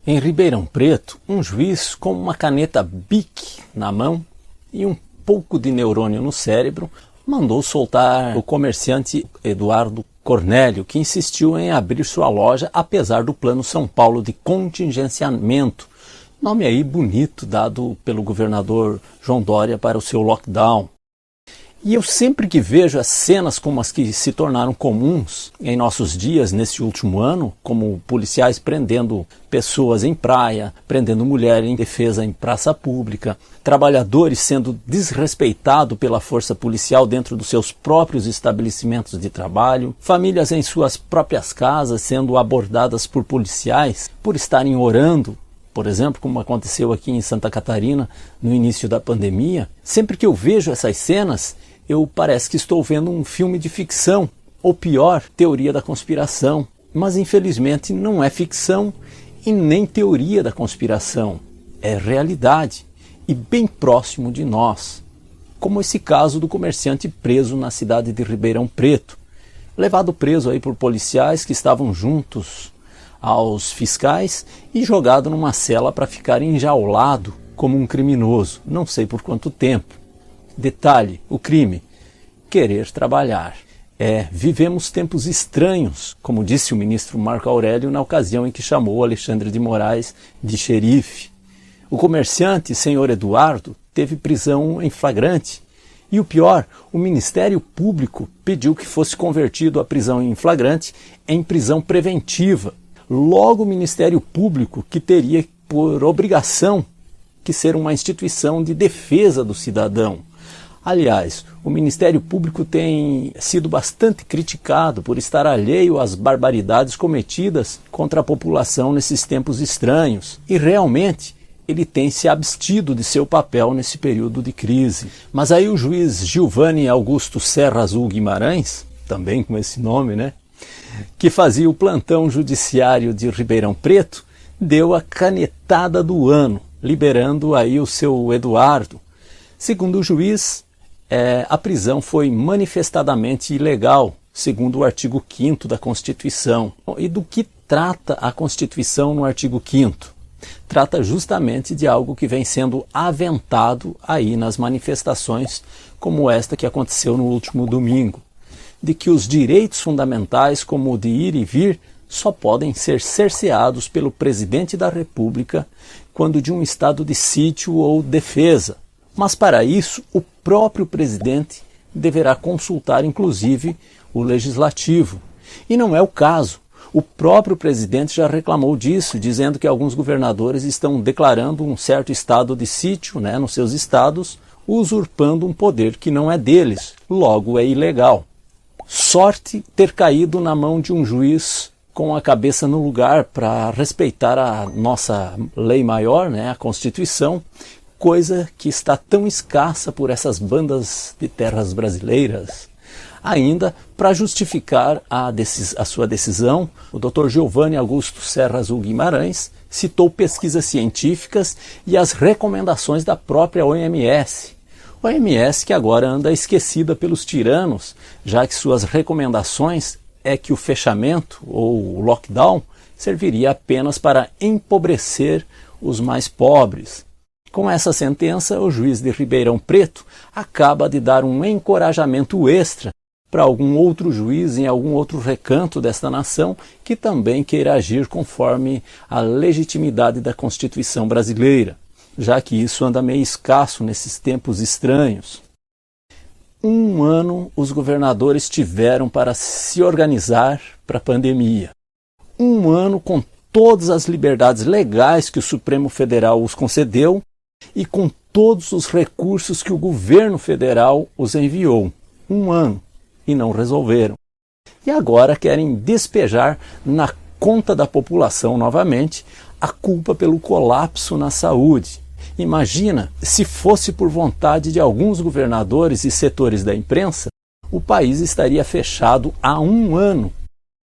Em Ribeirão Preto, um juiz com uma caneta Bic na mão e um pouco de neurônio no cérebro mandou soltar o comerciante Eduardo Cornélio, que insistiu em abrir sua loja apesar do Plano São Paulo de contingenciamento, nome aí bonito dado pelo governador João Dória para o seu lockdown. E eu sempre que vejo as cenas como as que se tornaram comuns em nossos dias nesse último ano, como policiais prendendo pessoas em praia, prendendo mulheres em defesa em praça pública, trabalhadores sendo desrespeitados pela força policial dentro dos seus próprios estabelecimentos de trabalho, famílias em suas próprias casas sendo abordadas por policiais por estarem orando, por exemplo, como aconteceu aqui em Santa Catarina no início da pandemia. Sempre que eu vejo essas cenas, parece que estou vendo um filme de ficção, ou pior, teoria da conspiração. Mas infelizmente não é ficção e nem teoria da conspiração. É realidade e bem próximo de nós. Como esse caso do comerciante preso na cidade de Ribeirão Preto, levado preso aí por policiais que estavam juntos aos fiscais e jogado numa cela para ficar enjaulado como um criminoso, não sei por quanto tempo. Detalhe, o crime, querer trabalhar. Vivemos tempos estranhos, como disse o ministro Marco Aurélio na ocasião em que chamou Alexandre de Moraes de xerife. O comerciante, senhor Eduardo, teve prisão em flagrante. E o pior, o Ministério Público pediu que fosse convertido a prisão em flagrante em prisão preventiva. Logo o Ministério Público, que teria por obrigação que ser uma instituição de defesa do cidadão. Aliás, o Ministério Público tem sido bastante criticado por estar alheio às barbaridades cometidas contra a população nesses tempos estranhos. E realmente ele tem se abstido de seu papel nesse período de crise. Mas aí o juiz Gilvani Augusto Serra Azul Guimarães, também com esse nome, né, que fazia o plantão judiciário de Ribeirão Preto, deu a canetada do ano, liberando aí o seu Eduardo. Segundo o juiz, a prisão foi manifestadamente ilegal, segundo o artigo 5º da Constituição. E do que trata a Constituição no artigo 5º? Trata justamente de algo que vem sendo aventado aí nas manifestações como esta que aconteceu no último domingo, de que os direitos fundamentais, como o de ir e vir, só podem ser cerceados pelo presidente da República quando de um estado de sítio ou defesa. Mas para isso, o próprio presidente deverá consultar inclusive o legislativo. E não é o caso. O próprio presidente já reclamou disso, dizendo que alguns governadores estão declarando um certo estado de sítio, né, nos seus estados, usurpando um poder que não é deles, logo é ilegal. Sorte ter caído na mão de um juiz com a cabeça no lugar para respeitar a nossa lei maior, né, a Constituição, coisa que está tão escassa por essas bandas de terras brasileiras. Ainda, para justificar a sua decisão, o Dr. Gilvani Augusto Serra Azul Guimarães citou pesquisas científicas e as recomendações da própria OMS. OMS que agora anda esquecida pelos tiranos, já que suas recomendações é que o fechamento ou o lockdown serviria apenas para empobrecer os mais pobres. Com essa sentença, o juiz de Ribeirão Preto acaba de dar um encorajamento extra para algum outro juiz em algum outro recanto desta nação que também queira agir conforme a legitimidade da Constituição brasileira, já que isso anda meio escasso nesses tempos estranhos. Um ano os governadores tiveram para se organizar para a pandemia. Um ano com todas as liberdades legais que o Supremo Federal os concedeu e com todos os recursos que o governo federal os enviou. Um ano. E não resolveram. E agora querem despejar na conta da população novamente a culpa pelo colapso na saúde. Imagina se fosse por vontade de alguns governadores e setores da imprensa, o país estaria fechado há um ano.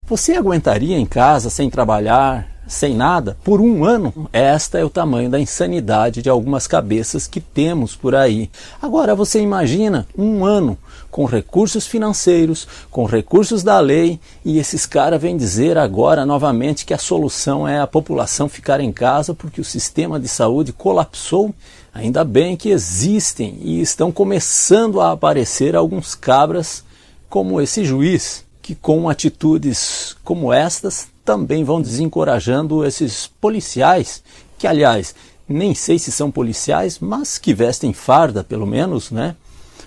Você aguentaria em casa sem trabalhar, sem nada por um ano. Esta é o tamanho da insanidade de algumas cabeças que temos por aí. Agora você imagina um ano com recursos financeiros, com recursos da lei, e esses caras vêm dizer agora novamente que a solução é a população ficar em casa porque o sistema de saúde colapsou. Ainda bem que existem e estão começando a aparecer alguns cabras como esse juiz, que com atitudes como estas também vão desencorajando esses policiais, que aliás, nem sei se são policiais, mas que vestem farda pelo menos, né?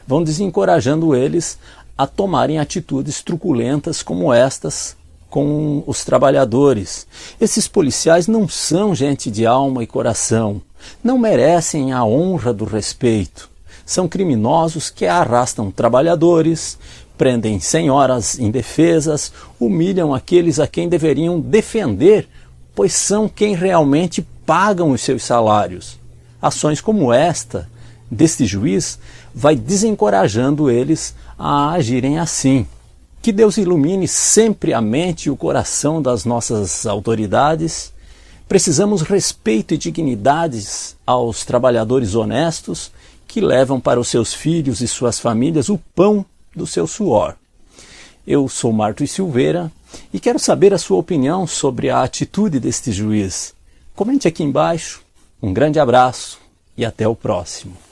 Vão desencorajando eles a tomarem atitudes truculentas como estas com os trabalhadores. Esses policiais não são gente de alma e coração, não merecem a honra do respeito. São criminosos que arrastam trabalhadores, prendem senhoras indefesas, humilham aqueles a quem deveriam defender, pois são quem realmente pagam os seus salários. Ações como esta, deste juiz, vai desencorajando eles a agirem assim. Que Deus ilumine sempre a mente e o coração das nossas autoridades. Precisamos respeito e dignidades aos trabalhadores honestos que levam para os seus filhos e suas famílias o pão do seu suor. Eu sou Martos Silveira e quero saber a sua opinião sobre a atitude deste juiz. Comente aqui embaixo. Um grande abraço e até o próximo.